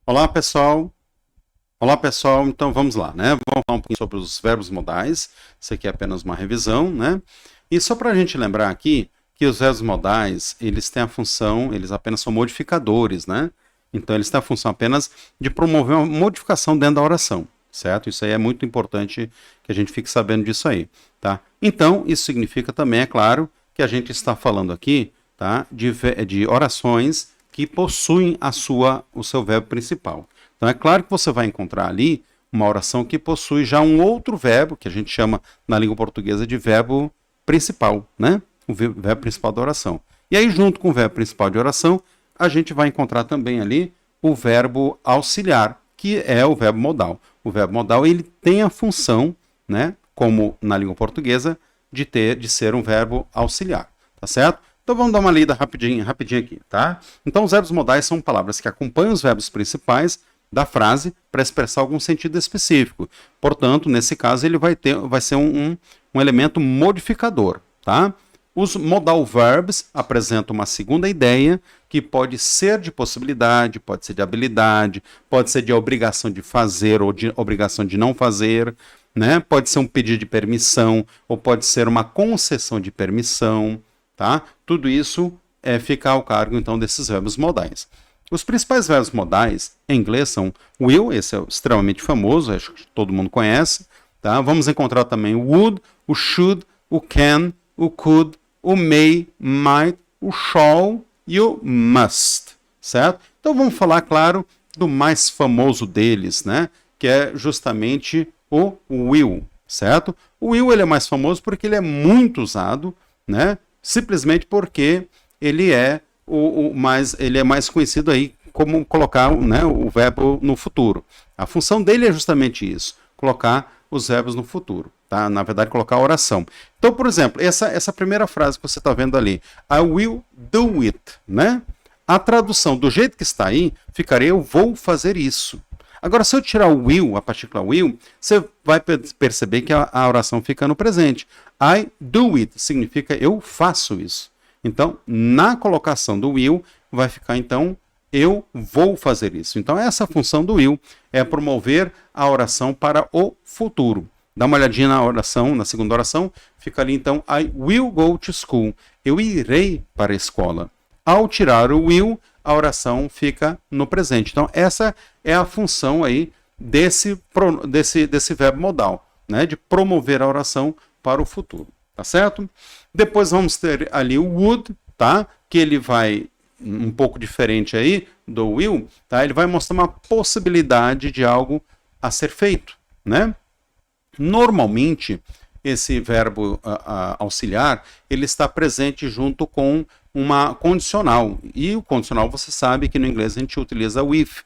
Olá, pessoal. Olá, pessoal. Então vamos lá, né? Vamos falar um pouquinho sobre os verbos modais. Isso aqui é apenas uma revisão, né? E só para a gente lembrar aqui que os verbos modais, eles têm a função, eles apenas são modificadores, né? Então eles têm a função apenas de promover uma modificação dentro da oração, certo? Isso aí é muito importante que a gente fique sabendo disso aí, tá? Então, isso significa também, é claro, que a gente está falando aqui, tá? De orações que possuem o seu verbo principal. Então é claro que você vai encontrar ali uma oração que possui já um outro verbo, que a gente chama na língua portuguesa de verbo principal, né? O verbo principal da oração. E aí, junto com o verbo principal de oração, a gente vai encontrar também ali o verbo auxiliar, que é o verbo modal. O verbo modal, ele tem a função, né, como na língua portuguesa, de ser um verbo auxiliar, tá certo? Então vamos dar uma lida rapidinho aqui, tá? Então os verbos modais são palavras que acompanham os verbos principais da frase para expressar algum sentido específico. Portanto, nesse caso, ele vai ser um elemento modificador, tá? Os modal verbs apresentam uma segunda ideia que pode ser de possibilidade, pode ser de habilidade, pode ser de obrigação de fazer ou de obrigação de não fazer, né? Pode ser um pedido de permissão ou pode ser uma concessão de permissão, tá? Tudo isso fica ao cargo, então, desses verbos modais. Os principais verbos modais em inglês são will, esse é extremamente famoso, acho que todo mundo conhece, tá? Vamos encontrar também o would, o should, o can, o could, o may, might, o shall e o must, certo? Então vamos falar, claro, do mais famoso deles, né? Que é justamente o will, certo? O will ele é mais famoso porque ele é muito usado, né? Simplesmente porque ele é ele é mais conhecido aí como colocar, né, o verbo no futuro. A função dele é justamente isso, colocar os verbos no futuro, tá? Na verdade, colocar a oração. Então, por exemplo, essa primeira frase que você está vendo ali, I will do it, né? A tradução do jeito que está aí ficaria eu vou fazer isso. Agora, se eu tirar o will, a partícula will, você vai perceber que a oração fica no presente. I do it significa eu faço isso. Então, na colocação do will, vai ficar, então, eu vou fazer isso. Então, essa função do will é promover a oração para o futuro. Dá uma olhadinha na oração, na segunda oração, fica ali, então, I will go to school. Eu irei para a escola. Ao tirar o will, a oração fica no presente. Então, essa é a função aí desse verbo modal, né? De promover a oração para o futuro. Tá certo? Depois vamos ter ali o would, tá? Que ele vai um pouco diferente aí do will, tá? Ele vai mostrar uma possibilidade de algo a ser feito, né? Normalmente, esse verbo auxiliar, ele está presente junto com uma condicional. E o condicional, você sabe que no inglês a gente utiliza o if.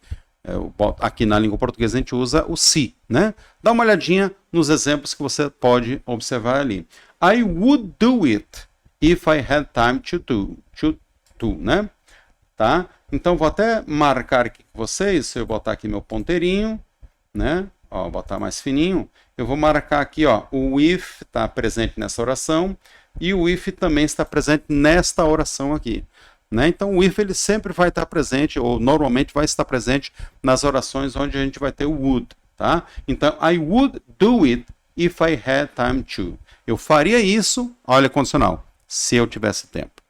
Aqui na língua portuguesa a gente usa o se, né? Dá uma olhadinha nos exemplos que você pode observar ali. I would do it if I had time to, né? Tá? Então vou até marcar aqui com vocês, se eu botar aqui meu ponteirinho, né? Ó, botar mais fininho, eu vou marcar aqui, ó, o if está presente nessa oração e o if também está presente nesta oração aqui. Né? Então o if ele sempre vai estar presente, ou normalmente vai estar presente nas orações onde a gente vai ter o would. Tá? Então, I would do it if I had time to. Eu faria isso, olha a condicional, se eu tivesse tempo.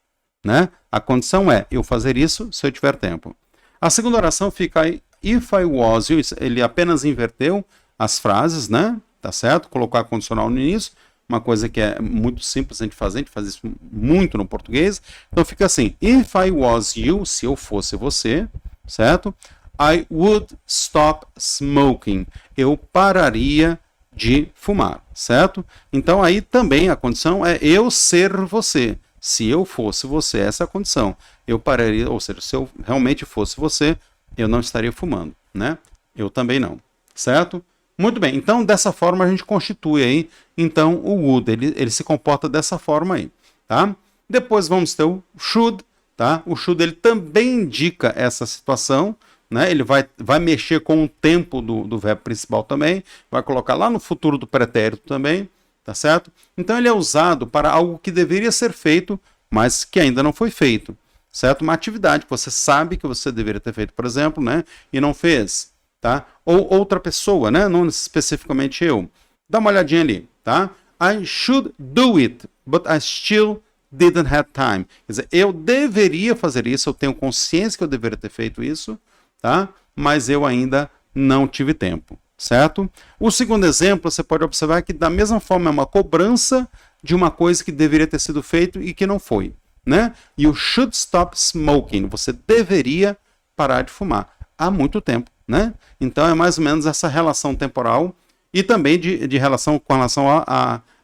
Né? A condição é eu fazer isso se eu tiver tempo. A segunda oração fica aí, if I was, ele apenas inverteu as frases, né? Tá certo? Colocou a condicional no início, uma coisa que é muito simples a gente faz isso muito no português. Então fica assim, if I was you, se eu fosse você, certo? I would stop smoking. Eu pararia de fumar, certo? Então aí também a condição é eu ser você. Se eu fosse você, essa é a condição. Eu pararia, ou seja, se eu realmente fosse você, eu não estaria fumando, né? Eu também não, certo? Muito bem, então dessa forma a gente constitui aí, então, o would, ele se comporta dessa forma aí, tá? Depois vamos ter o should, tá? O should ele também indica essa situação, né? Ele vai mexer com o tempo do verbo principal também, vai colocar lá no futuro do pretérito também, tá certo? Então ele é usado para algo que deveria ser feito, mas que ainda não foi feito. certo? Uma atividade que você sabe que você deveria ter feito, por exemplo, né? E não fez, tá? Ou outra pessoa, né? Não especificamente eu. Dá uma olhadinha ali, tá? I should do it, but I still didn't have time. Quer dizer, eu deveria fazer isso, eu tenho consciência que eu deveria ter feito isso, tá? Mas eu ainda não tive tempo, certo? O segundo exemplo, você pode observar que da mesma forma é uma cobrança de uma coisa que deveria ter sido feito e que não foi, né? You should stop smoking. Você deveria parar de fumar há muito tempo, né? Então é mais ou menos essa relação temporal e também de relação com relação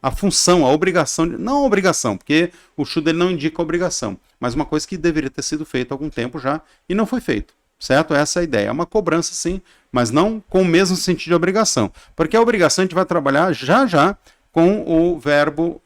a função, a obrigação, não a obrigação, porque o should ele não indica obrigação, mas uma coisa que deveria ter sido feita há algum tempo já e não foi feito, certo? Essa é a ideia. É uma cobrança sim, mas não com o mesmo sentido de obrigação, porque a obrigação a gente vai trabalhar já com o verbo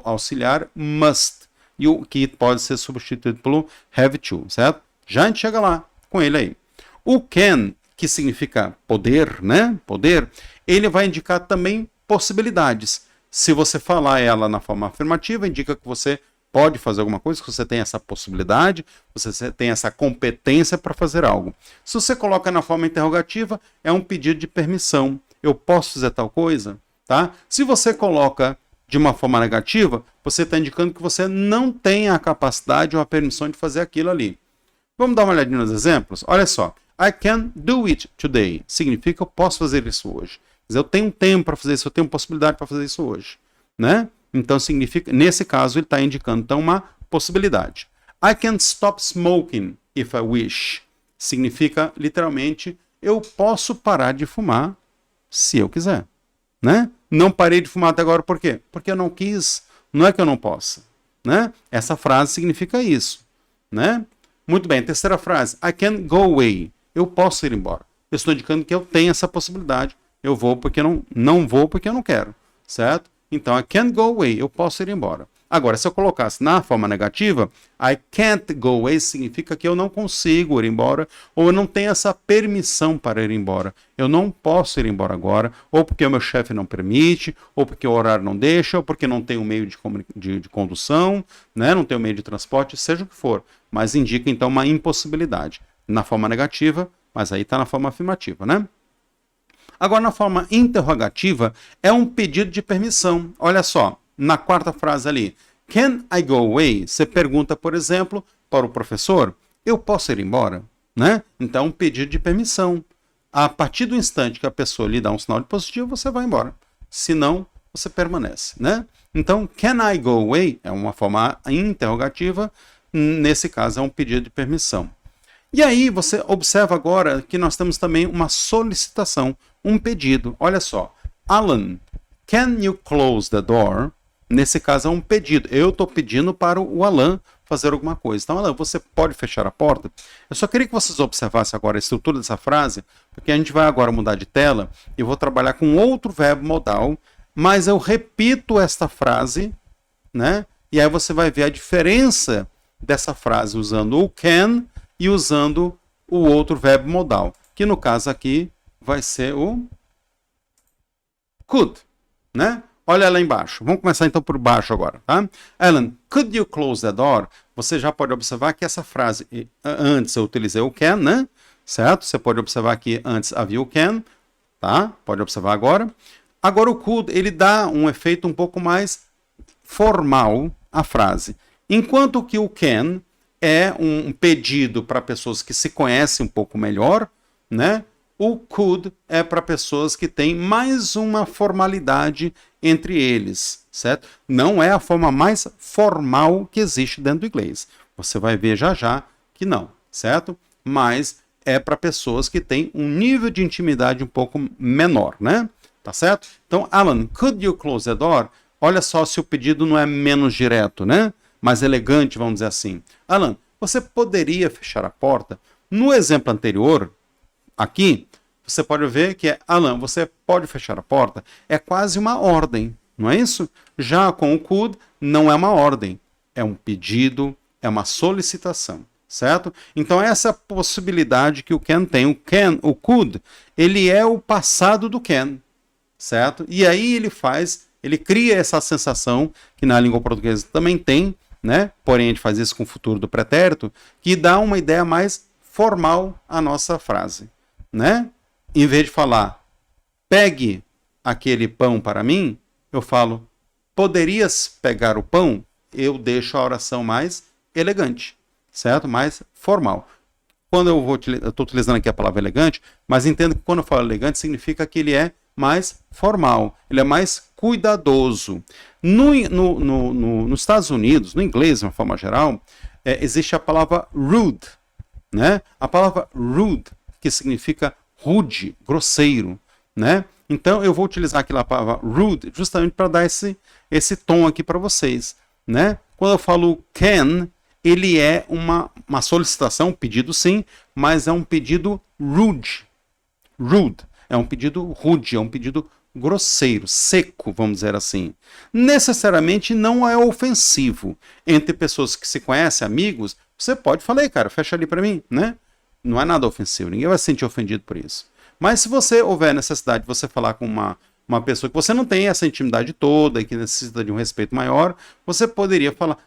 auxiliar must, e o que pode ser substituído pelo have to, certo? Já a gente chega lá com ele aí. O can, que significa poder, né? Poder, ele vai indicar também possibilidades. Se você falar ela na forma afirmativa, indica que você pode fazer alguma coisa, que você tem essa possibilidade, você tem essa competência para fazer algo. Se você coloca na forma interrogativa, é um pedido de permissão. Eu posso fazer tal coisa? Tá? Se você coloca de uma forma negativa, você está indicando que você não tem a capacidade ou a permissão de fazer aquilo ali. Vamos dar uma olhadinha nos exemplos? Olha só. I can do it today. Significa eu posso fazer isso hoje. Quer dizer, eu tenho tempo para fazer isso, eu tenho possibilidade para fazer isso hoje, né? Então significa, nesse caso, ele está indicando então uma possibilidade. I can stop smoking if I wish. Significa literalmente eu posso parar de fumar se eu quiser, né? Não parei de fumar até agora por quê? Porque eu não quis. Não é que eu não possa, né? Essa frase significa isso, né? Muito bem. Terceira frase. I can go away. Eu posso ir embora. Eu estou indicando que eu tenho essa possibilidade. Eu vou porque não vou porque eu não quero, certo? Então, I can't go away, eu posso ir embora. Agora, se eu colocasse na forma negativa, I can't go away significa que eu não consigo ir embora, ou eu não tenho essa permissão para ir embora. Eu não posso ir embora agora, ou porque o meu chefe não permite, ou porque o horário não deixa, ou porque não tem um meio de condução, né? Não tem um meio de transporte, seja o que for. Mas indica, então, uma impossibilidade. Na forma negativa, mas aí está na forma afirmativa, né? Agora, na forma interrogativa, é um pedido de permissão. Olha só, na quarta frase ali, can I go away? Você pergunta, por exemplo, para o professor, eu posso ir embora? Né? Então, um pedido de permissão. A partir do instante que a pessoa lhe dá um sinal de positivo, você vai embora. Se não, você permanece, né? Então, can I go away? É uma forma interrogativa. Nesse caso, é um pedido de permissão. E aí você observa agora que nós temos também uma solicitação, um pedido. Olha só, Alan, can you close the door? Nesse caso é um pedido. Eu estou pedindo para o Alan fazer alguma coisa. Então, Alan, você pode fechar a porta? Eu só queria que vocês observassem agora a estrutura dessa frase, porque a gente vai agora mudar de tela e vou trabalhar com outro verbo modal, mas eu repito esta frase, né? E aí você vai ver a diferença dessa frase usando o can e usando o outro verbo modal, que no caso aqui vai ser o could, né? Olha lá embaixo. Vamos começar então por baixo agora, tá? Alan, could you close the door? Você já pode observar que essa frase, antes eu utilizei o can, né? Certo? Você pode observar que antes havia o can, tá? Pode observar agora. Agora o could, ele dá um efeito um pouco mais formal à frase. Enquanto que o can é um pedido para pessoas que se conhecem um pouco melhor, né? O could é para pessoas que têm mais uma formalidade entre eles, certo? Não é a forma mais formal que existe dentro do inglês. Você vai ver já que não, certo? Mas é para pessoas que têm um nível de intimidade um pouco menor, né? Tá certo? Então, Alan, could you close the door? Olha só se o pedido não é menos direto, né? Mais elegante, vamos dizer assim. Alan, você poderia fechar a porta? No exemplo anterior, aqui, você pode ver que é, Alan, você pode fechar a porta? É quase uma ordem, não é isso? Já com o could, não é uma ordem. É um pedido, é uma solicitação, certo? Então, essa possibilidade que o can tem. O could, ele é o passado do can, certo? E aí ele cria essa sensação, que na língua portuguesa também tem, né? Porém, a gente faz isso com o futuro do pretérito, que dá uma ideia mais formal à nossa frase, né? Em vez de falar, pegue aquele pão para mim, eu falo, poderias pegar o pão? Eu deixo a oração mais elegante, certo? Mais formal. Quando eu estou utilizando aqui a palavra elegante, mas entendo que quando eu falo elegante, significa que ele é mais formal, ele é mais cuidadoso. Nos Estados Unidos, no inglês, de uma forma geral, existe a palavra rude, né? A palavra rude, que significa rude, grosseiro, né? Então, eu vou utilizar aqui a palavra rude justamente para dar esse tom aqui para vocês, né? Quando eu falo can, ele é uma solicitação, um pedido sim, mas é um pedido rude. Rude. É um pedido rude, é um pedido grosseiro, seco, vamos dizer assim. Necessariamente não é ofensivo. Entre pessoas que se conhecem, amigos, você pode falar, ei, cara, fecha ali para mim, né? Não é nada ofensivo, ninguém vai se sentir ofendido por isso. Mas se você houver necessidade de você falar com uma pessoa que você não tem essa intimidade toda e que necessita de um respeito maior, você poderia falar,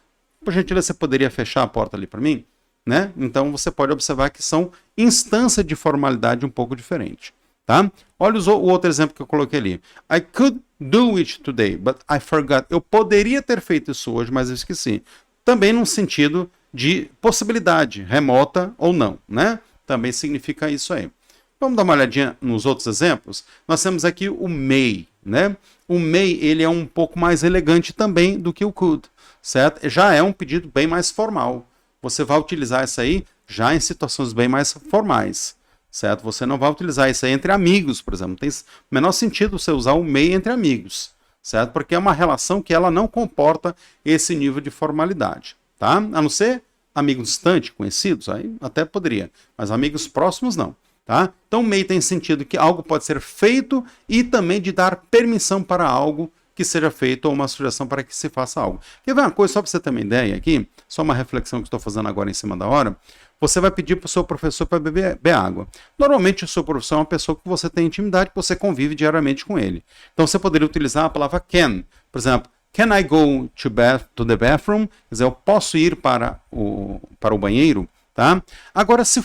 por gentileza, você poderia fechar a porta ali para mim? Né? Então você pode observar que são instâncias de formalidade um pouco diferentes. Tá? Olha o outro exemplo que eu coloquei ali. I could do it today, but I forgot. Eu poderia ter feito isso hoje, mas eu esqueci. Também num sentido de possibilidade, remota ou não, né? Também significa isso aí. Vamos dar uma olhadinha nos outros exemplos? Nós temos aqui o may, né? O may, ele é um pouco mais elegante também do que o could, certo? Já é um pedido bem mais formal. Você vai utilizar isso aí já em situações bem mais formais, certo? Você não vai utilizar isso aí entre amigos, por exemplo. Não tem o menor sentido você usar o may entre amigos, certo? Porque é uma relação que ela não comporta esse nível de formalidade, tá? A não ser amigos distantes, conhecidos, aí até poderia, mas amigos próximos não. Tá? Então, may tem sentido que algo pode ser feito e também de dar permissão para algo que seja feito ou uma sugestão para que se faça algo. Quer ver uma coisa, só para você ter uma ideia aqui, só uma reflexão que estou fazendo agora em cima da hora, você vai pedir para o seu professor para beber água. Normalmente o seu professor é uma pessoa que você tem intimidade, que você convive diariamente com ele. Então você poderia utilizar a palavra can. Por exemplo, can I go to the bathroom? Quer dizer, eu posso ir para o banheiro? Tá? Agora, se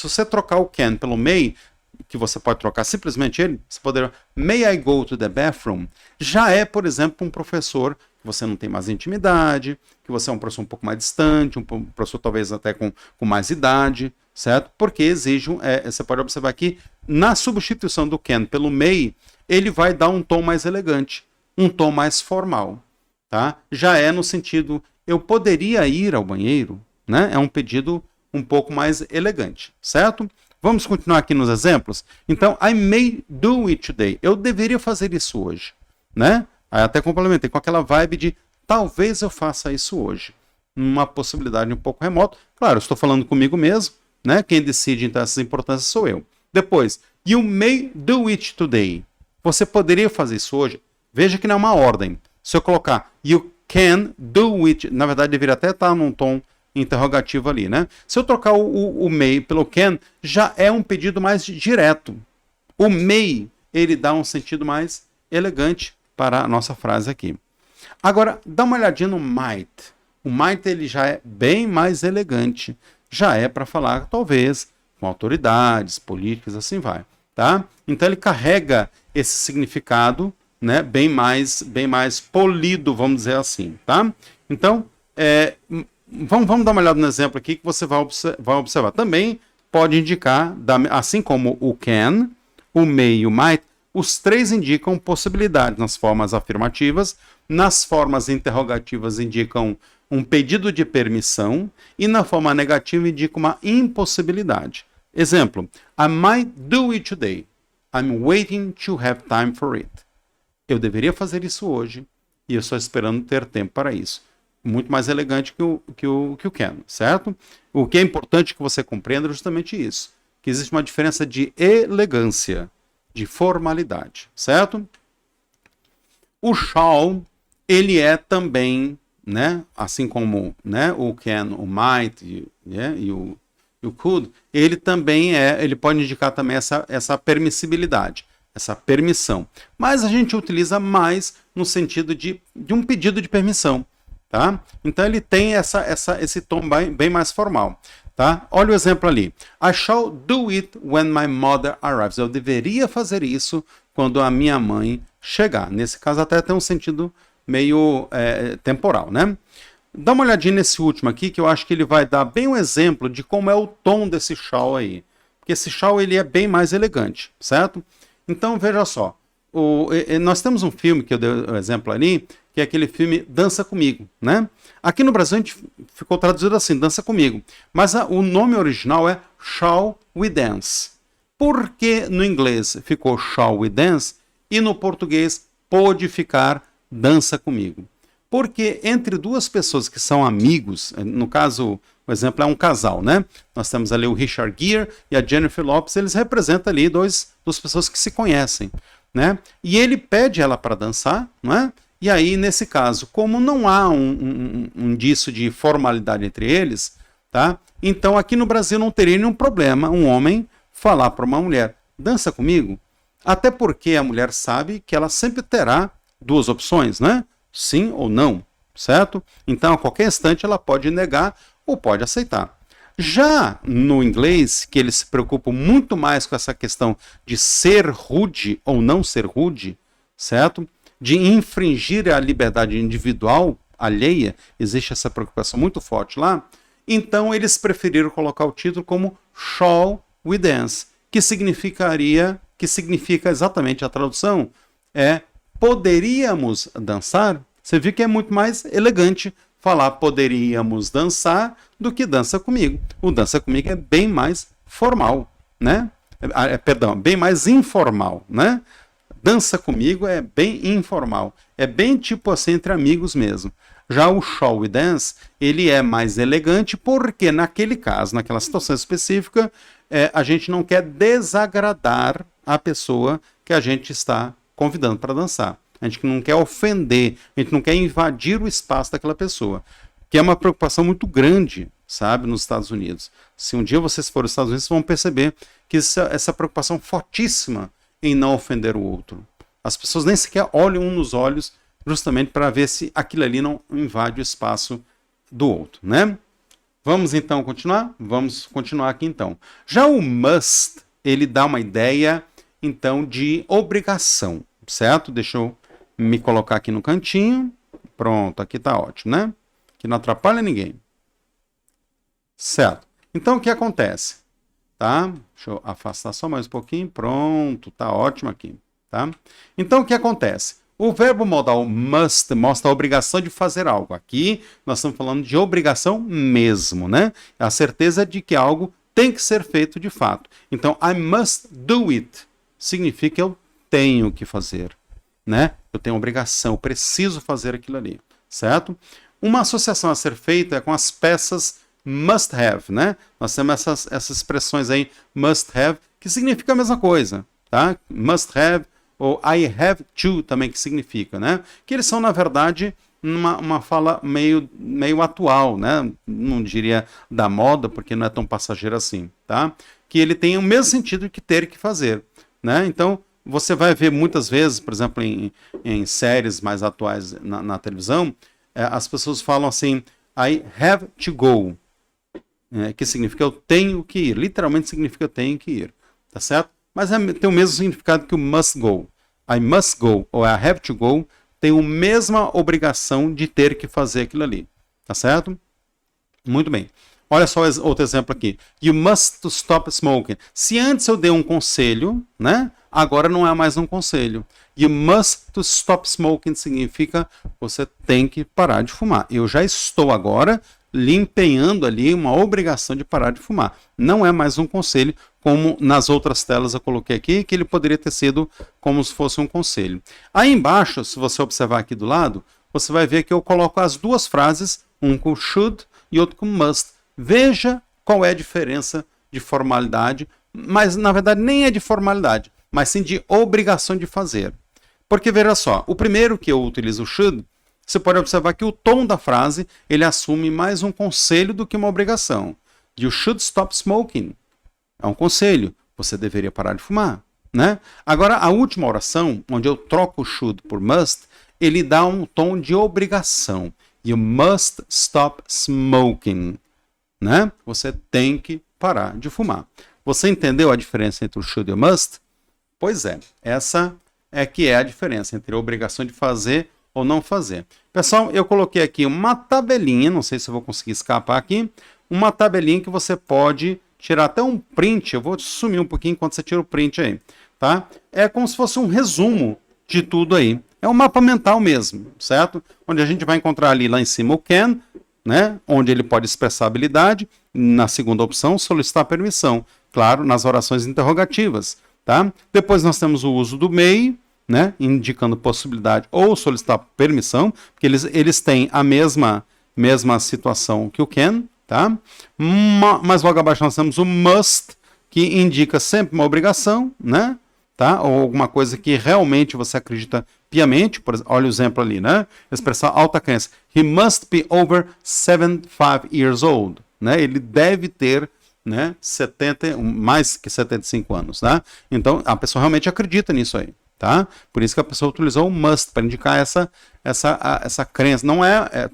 você trocar o can pelo may, que você pode trocar simplesmente ele, você poderia, may I go to the bathroom? Já é, por exemplo, um professor que você não tem mais intimidade, que você é um professor um pouco mais distante, um professor talvez até com mais idade, certo? Porque exige, você pode observar aqui, na substituição do can pelo may, ele vai dar um tom mais elegante, um tom mais formal, tá? Já é no sentido, eu poderia ir ao banheiro, né? É um pedido um pouco mais elegante, certo? Vamos continuar aqui nos exemplos? Então, I may do it today. Eu deveria fazer isso hoje, né? Aí até complementei com aquela vibe de talvez eu faça isso hoje. Uma possibilidade um pouco remota. Claro, eu estou falando comigo mesmo, né? Quem decide então essas importâncias sou eu. Depois, you may do it today. Você poderia fazer isso hoje? Veja que não é uma ordem. Se eu colocar you can do it, na verdade deveria até estar num tom interrogativo ali, né? Se eu trocar o may pelo can, já é um pedido mais direto. O may, ele dá um sentido mais elegante para a nossa frase aqui. Agora, dá uma olhadinha no might. O might, ele já é bem mais elegante. Já é para falar, talvez, com autoridades, políticas, assim vai, tá? Então, ele carrega esse significado, né, bem mais polido, vamos dizer assim, tá? Então, vamos dar uma olhada no exemplo aqui que você vai observar. Também pode indicar, assim como o can, o may e o might, os três indicam possibilidades nas formas afirmativas, nas formas interrogativas indicam um pedido de permissão e na forma negativa indica uma impossibilidade. Exemplo, I might do it today. I'm waiting to have time for it. Eu deveria fazer isso hoje e eu estou esperando ter tempo para isso. Muito mais elegante que o can, certo? O que é importante que você compreenda é justamente isso, que existe uma diferença de elegância, de formalidade, certo? O shall, ele é também, né, assim como, né, o can, o might e o could, ele também ele pode indicar também essa permissibilidade, essa permissão. Mas a gente utiliza mais no sentido de um pedido de permissão. tá? Então ele tem esse tom bem mais formal, tá? Olha o exemplo ali. I shall do it when my mother arrives. Eu deveria fazer isso quando a minha mãe chegar. Nesse caso até tem um sentido meio temporal, né? Dá uma olhadinha nesse último aqui, que eu acho que ele vai dar bem um exemplo de como é o tom desse shall aí. Porque esse shall ele é bem mais elegante, certo? Então veja só. Nós temos um filme que eu dei o exemplo ali, que é aquele filme Dança Comigo, né? Aqui no Brasil a gente ficou traduzido assim, Dança Comigo. Mas o nome original é Shall We Dance. Por que no inglês ficou Shall We Dance e no português pôde ficar Dança Comigo? Porque entre duas pessoas que são amigos, no caso, o exemplo é um casal, né? Nós temos ali o Richard Gere e a Jennifer Lopez, eles representam ali duas pessoas que se conhecem, né? E ele pede ela para dançar, não é? E aí, nesse caso, como não há um indício de formalidade entre eles, tá? Então aqui no Brasil não teria nenhum problema um homem falar para uma mulher, dança comigo, até porque a mulher sabe que ela sempre terá duas opções, né? Sim ou não, certo? Então, a qualquer instante, ela pode negar ou pode aceitar. Já no inglês, que eles se preocupam muito mais com essa questão de ser rude ou não ser rude, certo? De infringir a liberdade individual alheia, existe essa preocupação muito forte lá. Então, eles preferiram colocar o título como Shall We Dance, que significa exatamente a tradução, poderíamos dançar? Você viu que é muito mais elegante falar poderíamos dançar do que dança comigo. O dança comigo é bem mais formal, né? Bem mais informal, né? Dança comigo é bem informal. É bem tipo assim entre amigos mesmo. Já o Shall We Dance, ele é mais elegante porque naquele caso, naquela situação específica, a gente não quer desagradar a pessoa que a gente está convidando para dançar. A gente não quer ofender, a gente não quer invadir o espaço daquela pessoa. Que é uma preocupação muito grande, sabe, nos Estados Unidos. Se um dia vocês forem aos Estados Unidos, vocês vão perceber que essa preocupação fortíssima em não ofender o outro. As pessoas nem sequer olham um nos olhos justamente para ver se aquilo ali não invade o espaço do outro, né? Vamos então continuar? Vamos continuar aqui então. Já o must, ele dá uma ideia então de obrigação, certo? Deixa eu me colocar aqui no cantinho. Pronto, aqui tá ótimo, né? Que não atrapalha ninguém. Certo. Então o que acontece? Tá? Deixa eu afastar só mais um pouquinho. Pronto, tá ótimo aqui, tá? Então o que acontece? O verbo modal must mostra a obrigação de fazer algo. Aqui nós estamos falando de obrigação mesmo, né? A certeza de que algo tem que ser feito de fato. Então, I must do it significa que eu tenho que fazer, né? Eu tenho obrigação, eu preciso fazer aquilo ali, certo? Uma associação a ser feita é com as peças must have, né? Nós temos essas expressões aí, must have, que significa a mesma coisa, tá? Must have, ou I have to também, que significa, né? Que eles são, na verdade, uma fala meio atual, né? Não diria da moda, porque não é tão passageiro assim, tá? Que ele tem o mesmo sentido que ter que fazer, né? Então, você vai ver muitas vezes, por exemplo, em séries mais atuais na televisão, as pessoas falam assim, I have to go, que significa eu tenho que ir, literalmente significa eu tenho que ir, tá certo? Mas tem o mesmo significado que o must go. I must go, ou I have to go, tem a mesma obrigação de ter que fazer aquilo ali, tá certo? Muito bem. Olha só outro exemplo aqui. You must stop smoking. Se antes eu dei um conselho, né? Agora não é mais um conselho. You must stop smoking significa você tem que parar de fumar. Eu já estou agora lhe empenhando ali uma obrigação de parar de fumar. Não é mais um conselho, como nas outras telas eu coloquei aqui, que ele poderia ter sido como se fosse um conselho. Aí embaixo, se você observar aqui do lado, você vai ver que eu coloco as duas frases, um com should e outro com must. Veja qual é a diferença de formalidade, mas na verdade nem é de formalidade, mas sim de obrigação de fazer. Porque veja só, o primeiro que eu utilizo o should, você pode observar que o tom da frase ele assume mais um conselho do que uma obrigação. You should stop smoking. É um conselho. Você deveria parar de fumar, né? Agora, a última oração, onde eu troco o should por must, ele dá um tom de obrigação. You must stop smoking, né? Você tem que parar de fumar. Você entendeu a diferença entre o should e o must? Pois é, essa é que é a diferença entre a obrigação de fazer ou não fazer. Pessoal, eu coloquei aqui uma tabelinha, não sei se eu vou conseguir escapar aqui, uma tabelinha que você pode tirar até um print, eu vou sumir um pouquinho enquanto você tira o print aí, tá? É como se fosse um resumo de tudo aí. É um mapa mental mesmo, certo? Onde a gente vai encontrar ali lá em cima o can, né? Onde ele pode expressar habilidade. Na segunda opção, solicitar permissão. Claro, nas orações interrogativas, tá? Depois nós temos o uso do may, né? Indicando possibilidade ou solicitar permissão, porque eles têm a mesma situação que o can, tá? Mas logo abaixo nós temos o must, que indica sempre uma obrigação, né? Tá? Ou alguma coisa que realmente você acredita piamente. Por exemplo, olha o exemplo ali, né? Expressar alta crença. He must be over 75 years old. Né? Ele deve ter, né, mais que 75 anos. Tá? Então, a pessoa realmente acredita nisso aí. Tá? Por isso que a pessoa utilizou o must para indicar essa crença. Não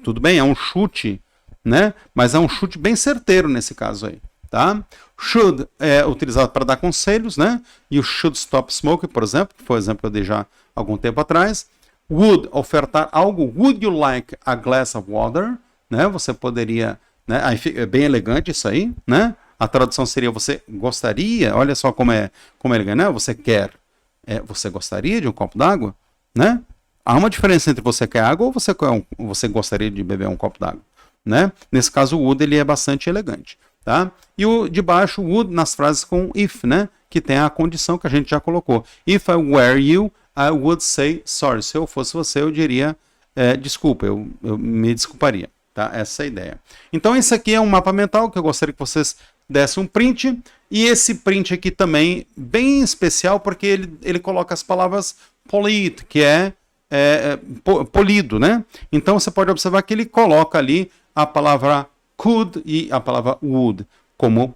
tudo bem, é um chute, né? Mas é um chute bem certeiro nesse caso aí. Tá? Should é utilizado para dar conselhos, né? E o should stop smoking, por exemplo, que foi o exemplo que eu dei já há algum tempo atrás. Would, ofertar algo. Would you like a glass of water? Né? Você poderia, né? É bem elegante isso aí, né? A tradução seria você gostaria, olha só como é elegante, né? Você quer, você gostaria de um copo d'água, né? Há uma diferença entre você quer água ou você gostaria de beber um copo d'água, né? Nesse caso, o would ele é bastante elegante. Tá? E o de baixo, would, nas frases com if, né? Que tem a condição que a gente já colocou. If I were you, I would say sorry. Se eu fosse você, eu diria desculpa, eu me desculparia. Tá? Essa é a ideia. Então, esse aqui é um mapa mental que eu gostaria que vocês dessem um print. E esse print aqui também, bem especial, porque ele coloca as palavras polite, que polido, né? Então, você pode observar que ele coloca ali a palavra could e a palavra would como,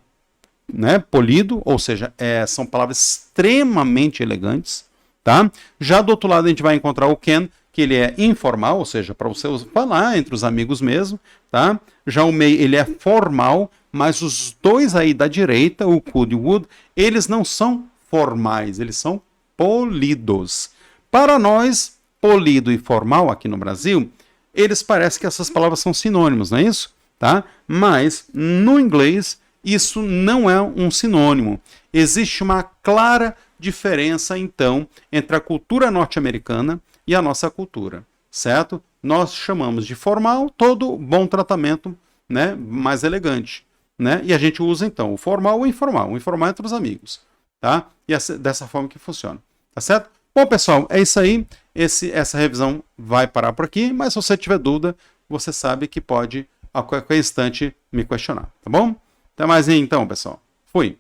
né, polido, ou seja, são palavras extremamente elegantes, tá? Já do outro lado a gente vai encontrar o can, que ele é informal, ou seja, para você falar entre os amigos mesmo, tá? Já o may, ele é formal, mas os dois aí da direita, o could e o would, eles não são formais, eles são polidos. Para nós, polido e formal aqui no Brasil, eles parecem que essas palavras são sinônimos, não é isso? Tá? Mas no inglês isso não é um sinônimo. Existe uma clara diferença então entre a cultura norte-americana e a nossa cultura, certo? Nós chamamos de formal todo bom tratamento, né, mais elegante, né? E a gente usa então o formal ou o informal entre os amigos, tá? E dessa forma que funciona, tá certo? Bom, pessoal, é isso aí. Essa revisão vai parar por aqui, mas se você tiver dúvida, você sabe que pode a qualquer instante me questionar, tá bom? Até mais então, pessoal. Fui!